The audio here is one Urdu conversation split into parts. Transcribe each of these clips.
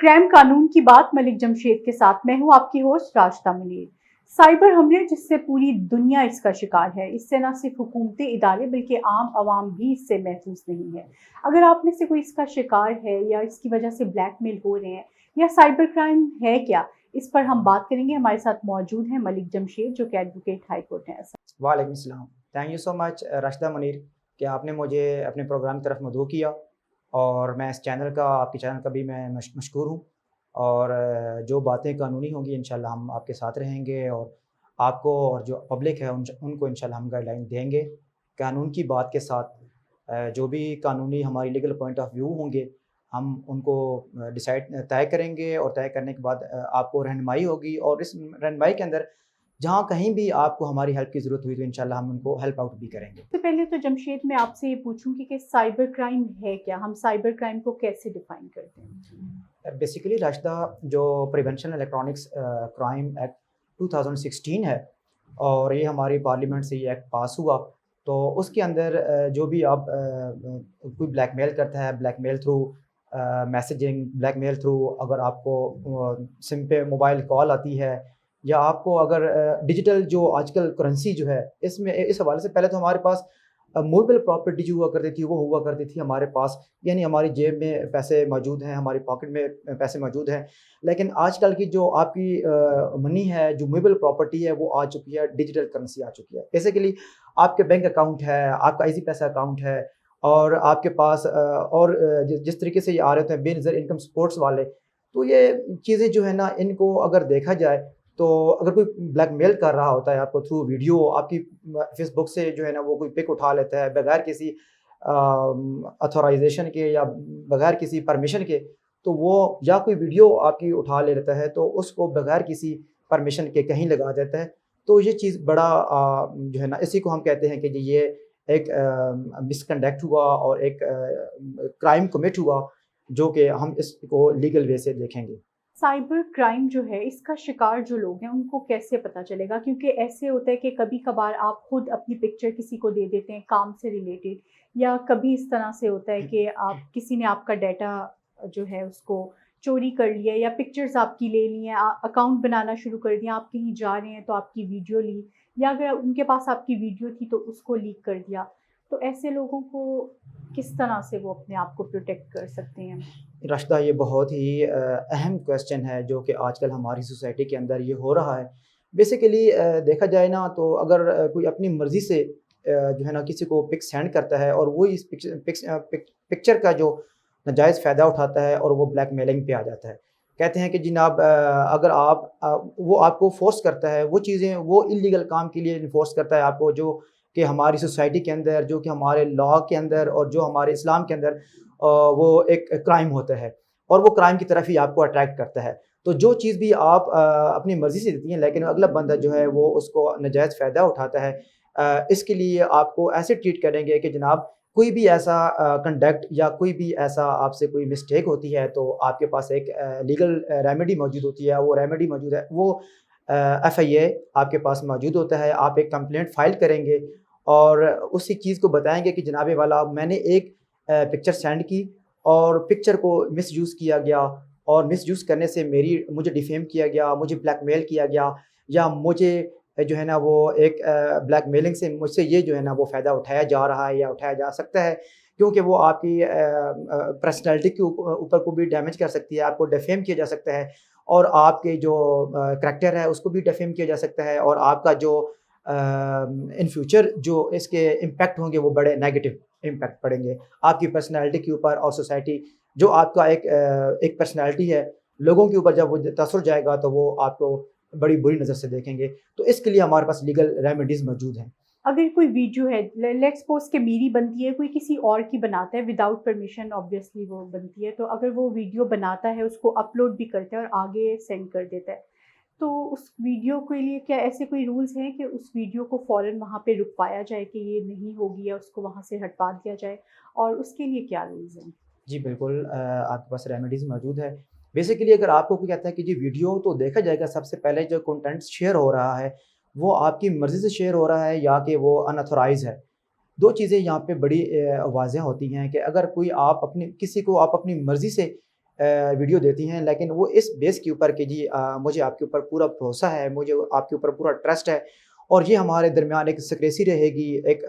کرائم قانون کی بات ملک جمشید کے ساتھ میں ہوں آپ کی ہوسٹ راشدہ منیر۔ سائبر حملے جس سے پوری دنیا اس کا شکار ہے، اس سے نہ صرف حکومتی ادارے بلکہ عام عوام بھی اس سے محفوظ نہیں ہے۔ اگر آپ میں سے کوئی اس کا شکار ہے یا اس کی وجہ سے بلیک میل ہو رہے ہیں یا سائبر کرائم ہے کیا، اس پر ہم بات کریں گے۔ ہمارے ساتھ موجود ہیں ملک جمشید جو کہ ایڈوکیٹ ہائی کورٹ ہیں۔ وعلیکم السلام، تھینک یو سو مچ راشدہ منیر کہ آپ نے مجھے اپنے پروگرام کی طرف مدعو کیا، اور میں اس چینل کا آپ کے چینل کا بھی میں مشکور ہوں، اور جو باتیں قانونی ہوں گی انشاءاللہ ہم آپ کے ساتھ رہیں گے، اور آپ کو اور جو پبلک ہے ان کو انشاءاللہ ہم گائیڈ لائن دیں گے قانون کی بات کے ساتھ۔ جو بھی قانونی ہماری لیگل پوائنٹ آف ویو ہوں گے ہم ان کو طے کریں گے، اور طے کرنے کے بعد آپ کو رہنمائی ہوگی، اور اس رہنمائی کے اندر جہاں کہیں بھی آپ کو ہماری ہیلپ کی ضرورت ہوئی تو انشاءاللہ ہم ان کو ہیلپ آؤٹ بھی کریں گے۔ تو پہلے تو جمشید میں آپ سے یہ پوچھوں گی کہ سائبر کرائم ہے کیا، ہم سائبر کرائم کو کیسے ڈیفائن کرتے ہیں؟ بیسیکلی راشدہ، جو پریونشن الیکٹرانکس کرائم ایکٹ 2016 ہے، اور یہ ہماری پارلیمنٹ سے یہ ایکٹ پاس ہوا، تو اس کے اندر جو بھی آپ کوئی بلیک میل کرتا ہے، بلیک میل تھرو میسیجنگ، بلیک میل تھرو اگر آپ کو سم پہ موبائل کال آتی ہے، یا آپ کو اگر ڈیجیٹل جو آج کل کرنسی جو ہے اس میں، اس حوالے سے پہلے تو ہمارے پاس موبل پراپرٹی جو ہوا کرتی تھی وہ ہوا کرتی تھی ہمارے پاس، یعنی ہماری جیب میں پیسے موجود ہیں، ہماری پاکٹ میں پیسے موجود ہیں، لیکن آج کل کی جو آپ کی منی ہے، جو موبل پراپرٹی ہے، وہ آ چکی ہے، ڈیجیٹل کرنسی آ چکی ہے۔ بیسیکلی آپ کے بینک اکاؤنٹ ہے، آپ کا ایزی پیسہ اکاؤنٹ ہے، اور آپ کے پاس اور جس طریقے سے یہ آ رہے ہوتے ہیں بے نظیر انکم سپورٹس والے، تو یہ چیزیں جو ہے نا ان کو اگر دیکھا جائے تو اگر کوئی بلیک میل کر رہا ہوتا ہے آپ کو تھرو ویڈیو، آپ کی فیس بک سے جو ہے نا وہ کوئی پک اٹھا لیتا ہے بغیر کسی اتھورائزیشن کے یا بغیر کسی پرمیشن کے، تو وہ یا کوئی ویڈیو آپ کی اٹھا لے لیتا ہے تو اس کو بغیر کسی پرمیشن کے کہیں لگا دیتا ہے، تو یہ چیز بڑا جو ہے نا اسی کو ہم کہتے ہیں کہ یہ ایک مس کنڈکٹ ہوا اور ایک کرائم کمٹ ہوا، جو کہ ہم اس کو لیگل وے سے دیکھیں گے۔ سائبر کرائم جو ہے اس کا شکار جو لوگ ہیں ان کو کیسے پتہ چلے گا؟ کیونکہ ایسے ہوتا ہے کہ کبھی کبھار آپ خود اپنی پکچر کسی کو دے دیتے ہیں کام سے ریلیٹڈ، یا کبھی اس طرح سے ہوتا ہے کہ آپ کسی نے آپ کا ڈیٹا جو ہے اس کو چوری کر لیا، یا پکچرز آپ کی لے لی ہیں، اکاؤنٹ بنانا شروع کر دیا، آپ کہیں جا رہے ہیں تو آپ کی ویڈیو لی، یا اگر ان کے پاس آپ کی ویڈیو تھی تو اس کو لیک کر دیا، تو ایسے لوگوں کو کس طرح سے وہ اپنے آپ کو پروٹیکٹ کر سکتے ہیں؟ راشدہ، یہ بہت ہی اہم کویسچن ہے جو کہ آج کل ہماری سوسائٹی کے اندر یہ ہو رہا ہے۔ بیسیکلی دیکھا جائے نا تو اگر کوئی اپنی مرضی سے جو ہے نا کسی کو پک سینڈ کرتا ہے، اور وہ اس پکچر کا جو ناجائز فائدہ اٹھاتا ہے اور وہ بلیک میلنگ پہ آ جاتا ہے، کہتے ہیں کہ جناب اگر وہ آپ کو فورس کرتا ہے وہ چیزیں، وہ انلیگل کام کے لیے فورس کرتا ہے آپ کو، جو کہ ہماری سوسائٹی کے اندر، جو کہ ہمارے لاء کے اندر اور جو ہمارے اسلام کے اندر وہ ایک کرائم ہوتا ہے، اور وہ کرائم کی طرف ہی آپ کو اٹریکٹ کرتا ہے۔ تو جو چیز بھی آپ اپنی مرضی سے دیتی ہیں لیکن اگلا بندہ جو ہے وہ اس کو ناجائز فائدہ اٹھاتا ہے، اس کے لیے آپ کو ایسے ٹریٹ کریں گے کہ جناب کوئی بھی ایسا کنڈکٹ یا کوئی بھی ایسا آپ سے کوئی مسٹیک ہوتی ہے تو آپ کے پاس ایک لیگل ریمیڈی موجود ہوتی ہے، وہ ریمیڈی موجود ہے، وہ FIA آپ کے پاس موجود ہوتا ہے۔ آپ ایک کمپلینٹ فائل کریں گے اور اسی چیز کو بتائیں گے کہ جناب والا میں نے ایک پکچر سینڈ کی اور پکچر کو مس یوز کیا گیا، اور مس یوز کرنے سے مجھے ڈیفیم کیا گیا، مجھے بلیک میل کیا گیا، یا مجھے جو ہے نا وہ ایک بلیک میلنگ سے مجھ سے یہ جو ہے نا وہ فائدہ اٹھایا جا رہا ہے یا اٹھایا جا سکتا ہے، کیونکہ وہ آپ کی پرسنالٹی کے اوپر کو بھی ڈیمیج کر سکتی ہے، آپ کو ڈیفیم کیا جا سکتا ہے، اور آپ کے جو کریکٹر ہے اس کو بھی ڈیفیم کیا جا سکتا ہے، اور آپ کا جو ان فیوچر جو اس کے امپیکٹ ہوں گے وہ بڑے نیگیٹو امپیکٹ پڑیں گے آپ کی پرسنالٹی کے اوپر، اور سوسائٹی جو آپ کا ایک پرسنالٹی ہے، لوگوں کے اوپر جب وہ تاثر جائے گا تو وہ آپ کو بڑی بری نظر سے دیکھیں گے، تو اس کے لیے ہمارے پاس لیگل ریمیڈیز موجود ہیں۔ اگر کوئی ویڈیو ہے، لیٹس سپوز کہ میری بنتی ہے، کوئی کسی اور کی بناتا ہے وداؤٹ پرمیشن، آبویسلی وہ بنتی ہے، تو اگر وہ ویڈیو بناتا ہے اس کو اپلوڈ بھی کرتا ہے اور آگے سینڈ کر دیتا ہے، تو اس ویڈیو کے لیے کیا ایسے کوئی رولز ہیں کہ اس ویڈیو کو فوراً وہاں پہ رکوایا جائے کہ یہ نہیں ہوگی، یا اس کو وہاں سے ہٹوا دیا جائے، اور اس کے لیے کیا رولز ہیں؟ جی بالکل، آپ کے پاس ریمیڈیز موجود ہے۔ بیسیکلی اگر آپ کو کوئی کہتا ہے کہ جی ویڈیو تو دیکھا جائے گا، سب سے پہلے جو کنٹینٹ شیئر ہو رہا ہے وہ آپ کی مرضی سے شیئر ہو رہا ہے یا کہ وہ ان اتھورائز ہے۔ دو چیزیں یہاں پہ بڑی واضح ہوتی ہیں کہ اگر کوئی کسی کو آپ اپنی مرضی سے ویڈیو دیتی ہیں، لیکن وہ اس بیس کے اوپر کہ جی مجھے آپ کے اوپر پورا بھروسہ ہے، مجھے آپ کے اوپر پورا ٹرسٹ ہے، اور یہ ہمارے درمیان ایک سیکریسی رہے گی، ایک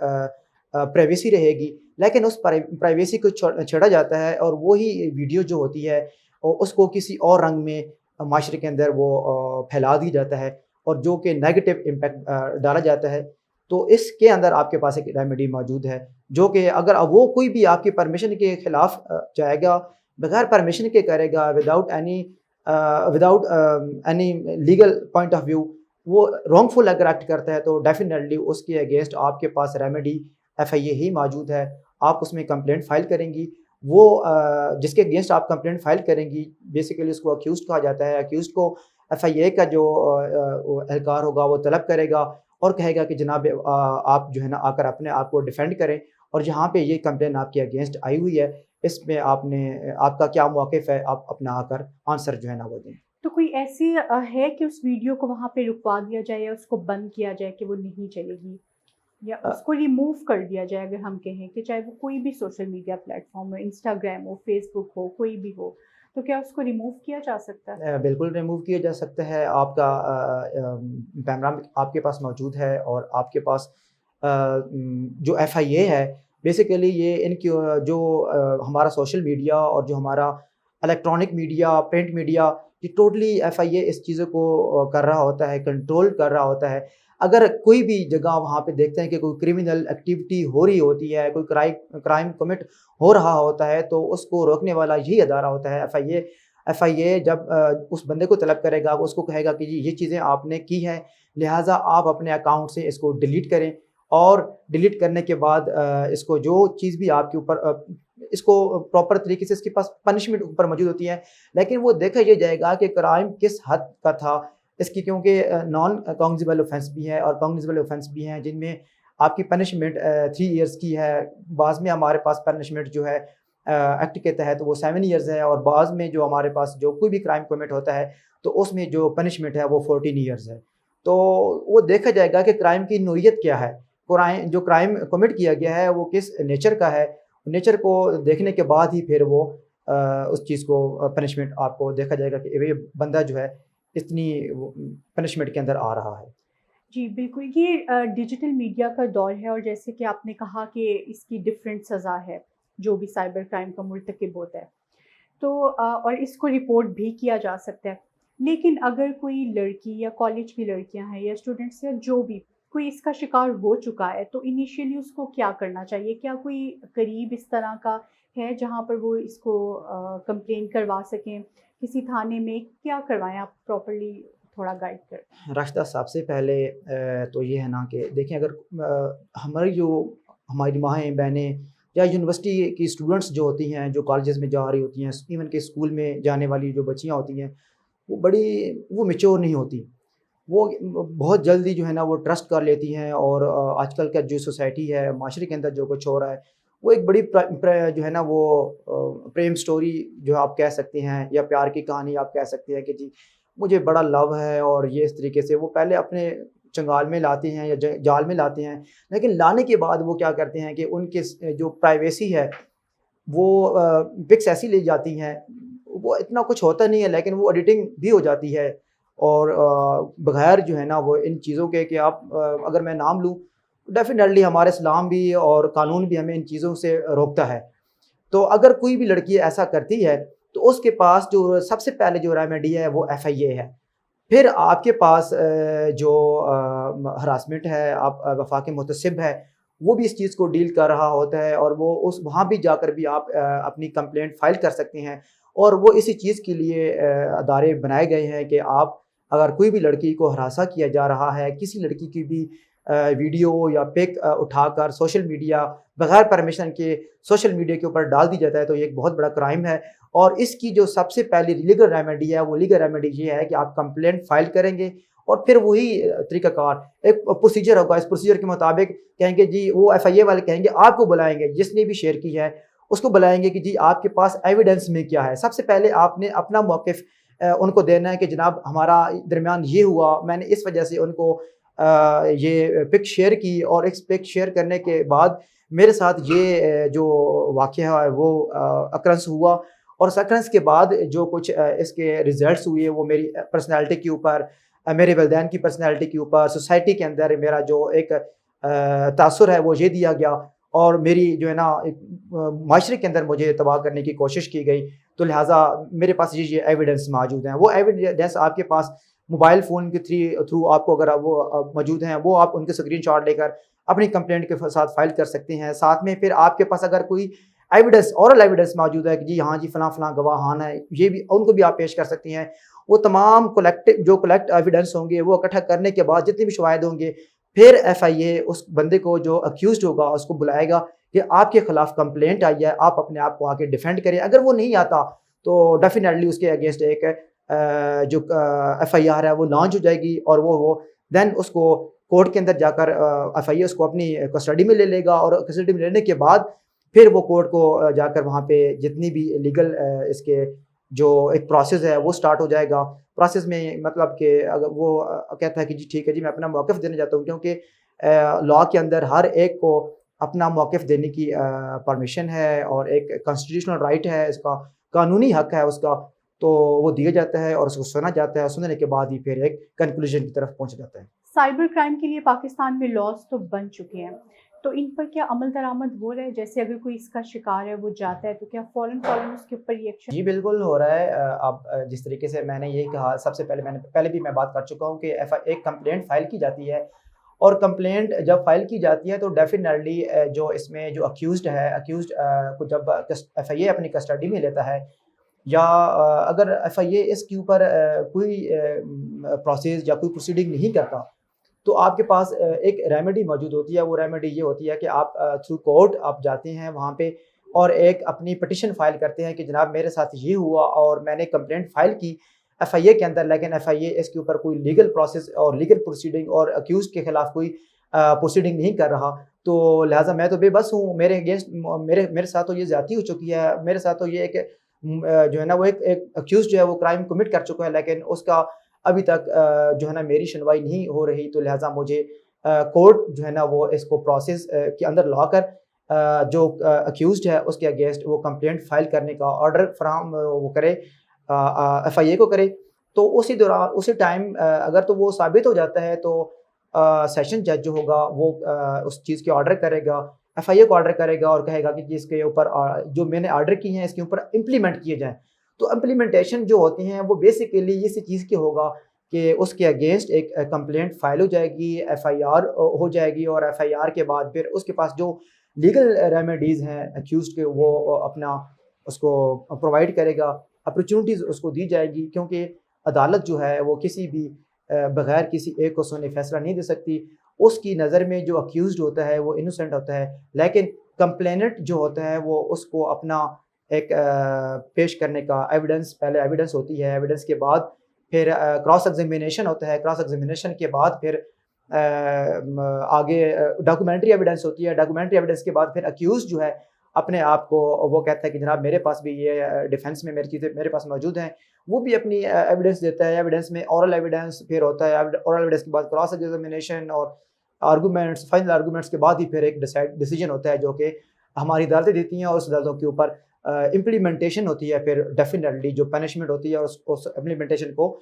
پرائیویسی رہے گی، لیکن اس پرائیویسی کو چھیڑا جاتا ہے، اور وہی ویڈیو جو ہوتی ہے اس کو کسی اور رنگ میں معاشرے کے اندر وہ پھیلا دی جاتا ہے، اور جو کہ نیگیٹو امپیکٹ ڈالا جاتا ہے. تو اس کے اندر آپ کے پاس ایک ریمیڈی موجود ہے، جو کہ اگر وہ کوئی بھی آپ کی پرمیشن کے خلاف جائے گا، بغیر پرمیشن کے کرے گا، without any legal point of view, وہ رانگ فل اگر ایکٹ کرتا ہے، تو ڈیفینیٹلی اس کے اگینسٹ آپ کے پاس ریمیڈی FIA ہی موجود ہے. آپ اس میں کمپلینٹ فائل کریں گی. وہ جس کے اگینسٹ آپ کمپلینٹ فائل کریں گی، بیسیکلی اس کو اکیوزڈ کہا جاتا ہے. اکیوزڈ کو FIA کا جو اہلکار ہوگا وہ طلب کرے گا اور کہے گا کہ جناب آپ جو ہے نا آ کر اپنے آپ کو ڈیفینڈ کریں، اور جہاں پہ یہ کمپلین آپ کے اگینسٹ آئی ہوئی ہے اس میں آپ کا کیا موقف ہے، آپ اپنا آ کر آنسر جو ہے نا وہ دیں. تو کوئی ایسی ہے کہ اس ویڈیو کو وہاں پہ رکوا دیا جائے یا اس کو بند کیا جائے کہ وہ نہیں چلے گی، یا اس کو ریموو کر دیا جائے اگر ہم کہیں کہ چاہے وہ کوئی بھی سوشل میڈیا پلیٹ فارم ہو، انسٹاگرام ہو، فیس بک ہو، کوئی بھی ہو، تو کیا اس کو ریموو کیا جا سکتا ہے؟ بالکل ریموو کیا جا سکتا ہے. آپ کا کیمرہ آپ کے پاس موجود ہے، اور آپ کے پاس جو FIA ہے، بیسیکلی یہ ان کی جو ہمارا سوشل میڈیا اور جو ہمارا الیکٹرانک میڈیا، پرنٹ میڈیا، یہ ٹوٹلی FIA اس چیزوں کو کر رہا ہوتا ہے، کنٹرول کر رہا ہوتا ہے. اگر کوئی بھی جگہ وہاں پہ دیکھتے ہیں کہ کوئی کرمنل ایکٹیویٹی ہو رہی ہوتی ہے، کوئی کرائم کمٹ ہو رہا ہوتا ہے، تو اس کو روکنے والا یہی ادارہ ہوتا ہے FIA. FIA جب اس بندے کو طلب کرے گا، اس کو کہے گا کہ جی یہ چیزیں آپ نے کی ہیں، لہٰذا آپ اپنے اکاؤنٹ سے اس کو ڈیلیٹ کریں، اور ڈیلیٹ کرنے کے بعد اس کو جو چیز بھی آپ کے اوپر اس کو پراپر طریقے سے اس کے پاس پنشمنٹ اوپر موجود ہوتی ہے. لیکن وہ دیکھا یہ جائے گا کہ کرائم کس حد کا تھا اس کی، کیونکہ نان کاگنیزیبل اوفینس بھی ہے اور کاگنیزیبل اوفینس بھی ہیں جن میں آپ کی پنشمنٹ 3 ایئرس کی ہے. بعض میں ہمارے پاس پنشمنٹ جو ہے ایکٹ کے تحت وہ 7 ایئرز ہے، اور بعض میں جو ہمارے پاس جو کوئی بھی کرائم کمٹ ہوتا ہے تو اس میں جو پنشمنٹ ہے وہ 14 ایئرز ہے. تو وہ دیکھا جائے گا کہ کرائم کی نوعیت کیا ہے، جو کرائم کمٹ کیا گیا ہے وہ کس نیچر کا ہے. نیچر کو دیکھنے کے بعد ہی پھر وہ اس چیز کو پنشمنٹ آپ کو دیکھا جائے گا کہ یہ بندہ جو ہے اتنی پنشمنٹ کے اندر آ رہا ہے. جی بالکل، یہ ڈیجیٹل میڈیا کا دور ہے، اور جیسے کہ آپ نے کہا کہ اس کی ڈفرینٹ سزا ہے جو بھی سائبر کرائم کا مرتکب ہوتا ہے، تو اور اس کو رپورٹ بھی کیا جا سکتا ہے. لیکن اگر کوئی لڑکی یا کالج کی لڑکیاں ہیں یا اسٹوڈنٹس یا جو بھی کوئی اس کا شکار ہو چکا ہے، تو انیشیلی اس کو کیا کرنا چاہیے؟ کیا کوئی قریب اس طرح کا ہے جہاں پر وہ اس کو کمپلین کروا سکیں کسی تھانے میں؟ کیا کروائیں آپ پراپرلی تھوڑا گائڈ کر. راشدہ صاحب سے پہلے تو یہ ہے نا کہ دیکھیں، اگر ہماری مائیں بہنیں یا یونیورسٹی کی اسٹوڈنٹس جو ہوتی ہیں، جو کالجز میں جا رہی ہوتی ہیں، ایون کہ اسکول میں جانے والی جو بچیاں ہوتی ہیں، وہ میچور نہیں ہوتی. وہ بہت جلدی جو ہے نا وہ ٹرسٹ کر لیتی ہیں، اور آج کل کا جو سوسائٹی ہے، معاشرے کے اندر جو کچھ ہو رہا ہے، وہ ایک بڑی جو ہے نا وہ پریم سٹوری جو آپ کہہ سکتے ہیں، یا پیار کی کہانی آپ کہہ سکتے ہیں کہ جی مجھے بڑا لو ہے، اور یہ اس طریقے سے وہ پہلے اپنے چنگال میں لاتے ہیں یا جال میں لاتے ہیں. لیکن لانے کے بعد وہ کیا کرتے ہیں کہ ان کے جو پرائیویسی ہے وہ پکس ایسی لی جاتی ہیں، وہ اتنا کچھ ہوتا نہیں ہے لیکن وہ ایڈیٹنگ بھی ہو جاتی ہے، اور بغیر جو ہے نا وہ ان چیزوں کے کہ آپ اگر میں نام لوں، ڈیفینیٹلی ہمارے اسلام بھی اور قانون بھی ہمیں ان چیزوں سے روکتا ہے. تو اگر کوئی بھی لڑکی ایسا کرتی ہے تو اس کے پاس جو سب سے پہلے جو ریمیڈی ہے وہ FIA ہے. پھر آپ کے پاس جو ہراسمنٹ ہے، آپ وفاق محتسب ہے، وہ بھی اس چیز کو ڈیل کر رہا ہوتا ہے، اور وہ وہاں بھی جا کر بھی آپ اپنی کمپلینٹ فائل کر سکتے ہیں. اور وہ اسی چیز کے لیے ادارے بنائے گئے ہیں کہ آپ اگر کوئی بھی لڑکی کو ہراساں کیا جا رہا ہے، کسی لڑکی کی بھی ویڈیو یا پک اٹھا کر سوشل میڈیا بغیر پرمیشن کے سوشل میڈیا کے اوپر ڈال دی جاتا ہے، تو یہ ایک بہت بڑا کرائم ہے. اور اس کی جو سب سے پہلی لیگل ریمیڈی ہے، وہ لیگل ریمیڈی یہ ہے کہ آپ کمپلینٹ فائل کریں گے، اور پھر وہی طریقہ کار ایک پروسیجر ہوگا. اس پروسیجر کے مطابق کہیں گے جی، وہ FIA والے کہیں گے آپ کو بلائیں گے، جس نے بھی شیئر کی ہے اس کو بلائیں گے کہ جی آپ کے پاس ایویڈنس میں کیا ہے. سب سے پہلے آپ نے اپنا موقف ان کو دینا ہے کہ جناب ہمارا درمیان یہ ہوا، میں نے اس وجہ سے ان کو یہ پک شیئر کی، اور اس پک شیئر کرنے کے بعد میرے ساتھ یہ جو واقعہ ہے وہ اکرنس ہوا، اور سیکنڈس کے بعد جو کچھ اس کے ریزلٹس ہوئے وہ میری پرسنالٹی کے اوپر، میرے والدین کی پرسنالٹی کے اوپر، سوسائٹی کے اندر میرا جو ایک تاثر ہے وہ یہ دیا گیا، اور میری جو ہے نا معاشرے کے اندر مجھے تباہ کرنے کی کوشش کی گئی. تو لہٰذا میرے پاس یہ ایویڈنس موجود ہیں. وہ ایویڈنس آپ کے پاس موبائل فون کے تھرو آپ کو اگر وہ موجود ہیں، وہ آپ ان کے اسکرین شاٹ لے کر اپنی کمپلینٹ کے ساتھ فائل کر سکتے ہیں. ساتھ میں پھر آپ کے پاس اگر کوئی ایویڈنس، اورل ایویڈنس موجود ہے کہ جی ہاں جی فلاں فلاں گواہان ہے، یہ بھی ان کو بھی آپ پیش کر سکتی ہیں. وہ تمام کلیکٹ ایویڈنس ہوں گے، وہ اکٹھا کرنے کے بعد جتنے بھی شواہد ہوں گے، پھر ایف آئی اے اس بندے کو جو اکیوزڈ ہوگا اس کو بلائے گا کہ آپ کے خلاف کمپلینٹ آئی ہے، آپ اپنے آپ کو آ کے ڈیفینڈ کریں. اگر وہ نہیں آتا تو ڈیفینیٹلی اس کے اگینسٹ ایک جو ایف آئی آر ہے وہ لانچ ہو جائے گی، اور وہ دین اس کو کورٹ کے اندر جا کر ایف آئی اے اس کو اپنی کسٹڈی میں لے لے گا، اور کسٹڈی میں لینے کے بعد پھر وہ کورٹ کو جا کر وہاں پہ جتنی بھی لیگل اس کے جو ایک پروسیس ہے وہ سٹارٹ ہو جائے گا. پروسیس میں مطلب کہ اگر وہ کہتا ہے کہ جی ٹھیک ہے جی میں اپنا موقف دینا چاہتا ہوں، کیونکہ لاء کے اندر ہر ایک کو اپنا موقف دینے کی پرمیشن ہے، اور ایک کانسٹیٹیوشنل رائٹ ہے، اس کا قانونی حق ہے اس کا، تو وہ دیا جاتا ہے اور اس کو سنا جاتا ہے. سننے کے بعد ہی پھر ایک کنکلوژن کی طرف پہنچ جاتا ہے. سائبر کرائم کے لیے پاکستان میں لاز تو بن چکے ہیں، تو ان پر کیا عمل درآمد ہو رہا ہے؟ جیسے اگر کوئی اس کا شکار ہے، وہ جاتا ہے، تو کیا فوراً اس کے اوپر ریئیکشن؟ جی بالکل ہو رہا ہے. اب جس طریقے سے میں نے یہی کہا، سب سے پہلے بھی میں بات کر چکا ہوں کہ ایک کمپلینٹ فائل کی جاتی ہے، اور کمپلینٹ جب فائل کی جاتی ہے تو ڈیفینیٹلی جو اس میں جو اکیوزڈ کو جب ایف آئی اے اپنی کسٹڈی میں لیتا ہے، یا اگر ایف آئی اے اس کے اوپر کوئی پروسیس یا کوئی پروسیڈنگ نہیں کرتا، تو آپ کے پاس ایک ریمیڈی موجود ہوتی ہے. وہ ریمیڈی یہ ہوتی ہے کہ آپ تھرو کورٹ آپ جاتے ہیں وہاں پہ، اور ایک اپنی پٹیشن فائل کرتے ہیں کہ جناب میرے ساتھ یہ ہوا اور میں نے کمپلینٹ فائل کی ایف آئی اے کے اندر، لیکن ایف آئی اے اس کے اوپر کوئی لیگل پروسیس اور لیگل پروسیڈنگ اور اکیوز کے خلاف کوئی پروسیڈنگ نہیں کر رہا. تو لہٰذا میں تو بے بس ہوں، میرے اگینسٹ میرے ساتھ تو یہ زیادتی ہو چکی ہے، میرے ساتھ تو یہ ایک جو ہے نا وہ ایک اکیوز جو ہے وہ کرائم کمٹ کر چکا ہے، لیکن اس کا ابھی تک جو ہے نا میری سنوائی نہیں ہو رہی. تو لہٰذا مجھے کورٹ جو ہے نا وہ اس کو پروسیس کے اندر لا کر جو اکیوزڈ ہے اس کے اگینسٹ وہ کمپلینٹ فائل کرنے کا آرڈر فراہم وہ کرے، ایف آئی اے کو کرے. تو اسی دوران اسی ٹائم اگر تو وہ ثابت ہو جاتا ہے تو سیشن جج جو ہوگا وہ اس چیز کے آرڈر کرے گا، ایف آئی اے کو آرڈر کرے گا اور کہے گا کہ جس کے اوپر جو میں نے آرڈر کی ہیں اس کے اوپر امپلیمنٹ کیے جائیں. تو امپلیمنٹیشن جو ہوتی ہیں وہ بیسیکلی اسی چیز کی ہوگا کہ اس کے اگینسٹ ایک کمپلینٹ فائل ہو جائے گی، ایف آئی آر ہو جائے گی، اور ایف آئی آر کے بعد پھر اس کے پاس جو لیگل ریمیڈیز ہیں اکیوزڈ کے وہ اپنا اس کو پرووائڈ کرے گا، اپرچونٹیز اس کو دی جائے گی. کیونکہ عدالت جو ہے وہ کسی بھی بغیر کسی ایک کو سنے فیصلہ نہیں دے سکتی. اس کی نظر میں جو اکیوزڈ ہوتا ہے وہ انوسینٹ ہوتا ہے، لیکن کمپلیننٹ جو ہوتا ہے وہ اس کو اپنا ایک پیش کرنے کا ایویڈنس، پہلے ایویڈنس ہوتی ہے، ایویڈنس کے بعد پھر کراس ایگزامینیشن ہوتا ہے، کراس ایگزامینیشن کے بعد پھر آگے ڈاکومنٹری ایویڈنس ہوتی ہے، ڈاکومنٹری ایویڈنس کے بعد پھر اکیوز جو ہے اپنے آپ کو وہ کہتا ہے کہ جناب میرے پاس بھی یہ ڈیفینس میں میری چیزیں میرے پاس موجود ہیں، وہ بھی اپنی ایویڈنس دیتا ہے. ایویڈنس میں اورل ایویڈنس پھر ہوتا ہے، اورل ایویڈنس کے بعد کراس ایگزامینیشن اور آرگومنٹس، فائنل آرگومنٹس کے بعد ہی پھر ایک ڈیسیجن ہوتا ہے جو کہ ہماری عدالتیں دیتی ہیں، اور اس عدالتوں کے اوپر امپلیمنٹیشن ہوتی ہے. پھر ڈیفینیٹلی جو پنشمنٹ ہوتی ہے اس امپلیمنٹیشن کو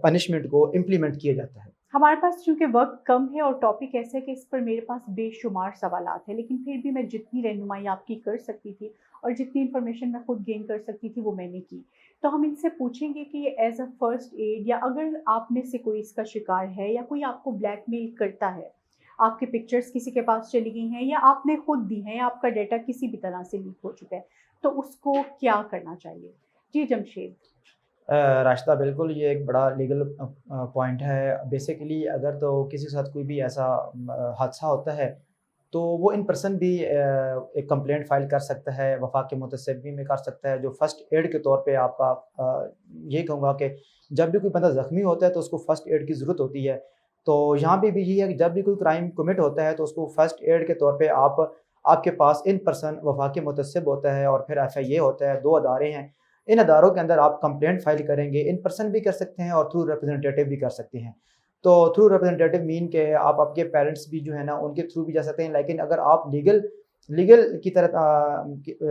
پنشمنٹ کو امپلیمنٹ کیا جاتا ہے. ہمارے پاس چونکہ وقت کم ہے اور ٹاپک ایسا ہے کہ اس پر میرے پاس بے شمار سوالات ہیں، لیکن پھر بھی میں جتنی رہنمائی آپ کی کر سکتی تھی اور جتنی انفارمیشن میں خود گین کر سکتی تھی وہ میں نے کی. تو ہم ان سے پوچھیں گے کہ ایز اے فرسٹ ایڈ، یا اگر آپ میں سے کوئی اس کا شکار ہے یا کوئی آپ کو بلیک میل کرتا ہے، آپ کے پکچرز کسی کے پاس چلی گئی ہیں یا آپ نے خود دی ہیں یا آپ کا ڈیٹا کسی بھی طرح سے لیک ہو چکا ہے، تو اس کو کیا کرنا چاہیے؟ جی جمشید. راشدہ بالکل یہ ایک بڑا لیگل پوائنٹ ہے. بیسیکلی اگر تو کسی کے ساتھ کوئی بھی ایسا حادثہ ہوتا ہے تو وہ ان پرسن بھی ایک کمپلینٹ فائل کر سکتا ہے، وفاق متصوی میں کر سکتا ہے. جو فرسٹ ایڈ کے طور پہ آپ کا یہ کہوں گا کہ جب بھی کوئی بندہ زخمی ہوتا ہے تو اس کو فرسٹ ایڈ کی ضرورت ہوتی ہے. تو یہاں پہ بھی یہ ہے کہ جب بھی کوئی کرائم کمٹ ہوتا ہے تو اس کو فرسٹ ایڈ کے طور پہ آپ کے پاس ان پرسن وفاق متصب ہوتا ہے اور پھر ایف آئی اے ہوتا ہے. 2 ادارے ہیں، ان اداروں کے اندر آپ کمپلینٹ فائل کریں گے. ان پرسن بھی کر سکتے ہیں اور تھرو ریپرزنٹیٹیو بھی کر سکتے ہیں. تو تھرو ریپرزنٹیٹیو مین کہ آپ کے پیرنٹس بھی جو ہے نا ان کے تھرو بھی جا سکتے ہیں. لیکن اگر آپ لیگل کی طرف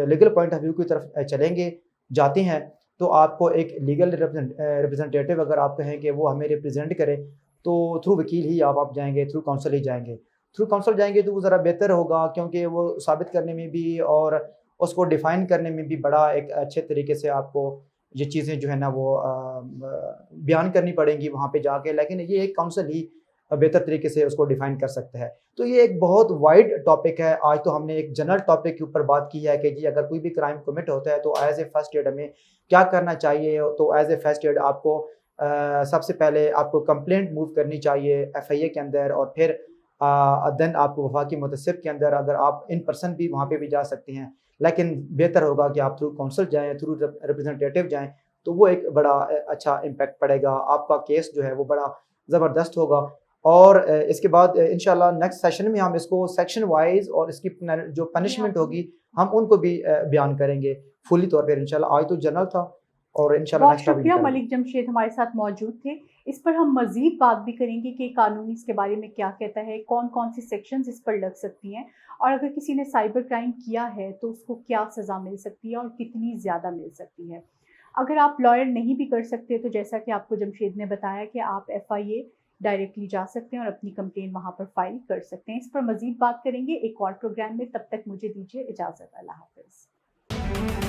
لیگل پوائنٹ آف ویو کی طرف چلیں گے جاتے ہیں تو آپ کو ایک لیگل ریپرزنٹیٹیو اگر آپ کہیں کہ وہ ہمیں ریپرزینٹ کرے تو تھرو وکیل ہی آپ جائیں گے، تھرو کونسل ہی جائیں گے. تھرو کونسل جائیں گے تو وہ ذرا بہتر ہوگا، کیونکہ وہ ثابت کرنے میں بھی اور اس کو ڈیفائن کرنے میں بھی بڑا ایک اچھے طریقے سے آپ کو یہ چیزیں جو ہے نا وہ بیان کرنی پڑیں گی وہاں پہ جا کے. لیکن یہ ایک کونسل ہی بہتر طریقے سے اس کو ڈیفائن کر سکتا ہے. تو یہ ایک بہت وائڈ ٹاپک ہے. آج تو ہم نے ایک جنرل ٹاپک کے اوپر بات کی ہے کہ جی اگر کوئی بھی کرائم کمٹ ہوتا ہے تو ایز اے فرسٹ ایڈ ہمیں کیا کرنا چاہیے. تو ایز اے فرسٹ ایڈ آپ کو سب سے پہلے آپ کو کمپلینٹ موو کرنی چاہیے ایف آئی اے کے اندر، اور پھر دین آپ کو وفاقی متصب کے اندر اگر آپ ان پرسن بھی وہاں پہ بھی جا سکتے ہیں، لیکن بہتر ہوگا کہ آپ تھرو کونسل جائیں، تھرو ریپرزنٹیٹیو جائیں، تو وہ ایک بڑا اچھا امپیکٹ پڑے گا. آپ کا کیس جو ہے وہ بڑا زبردست ہوگا. اور اس کے بعد انشاءاللہ نیکسٹ سیشن میں ہم اس کو سیکشن وائز اور اس کی جو پنشمنٹ ہوگی ہم ان کو بھی بیان کریں گے فلی طور پہ انشاءاللہ. آج تو جنرل تھا اور انشاءاللہ بہت نیکسٹ ٹاپک شکریہ ملک جمشید ہمارے ساتھ موجود تھے. اس پر ہم مزید بات بھی کریں گے کہ قانون اس کے بارے میں کیا کہتا ہے، کون کون سی سیکشنز اس پر لگ سکتی ہیں، اور اگر کسی نے سائبر کرائم کیا ہے تو اس کو کیا سزا مل سکتی ہے اور کتنی زیادہ مل سکتی ہے. اگر آپ لائر نہیں بھی کر سکتے تو جیسا کہ آپ کو جمشید نے بتایا کہ آپ ایف آئی اے ڈائریکٹلی جا سکتے ہیں اور اپنی کمپلین وہاں پر فائل کر سکتے ہیں. اس پر مزید بات کریں گے ایک اور پروگرام میں. تب تک مجھے دیجیے اجازت. اللہ حافظ.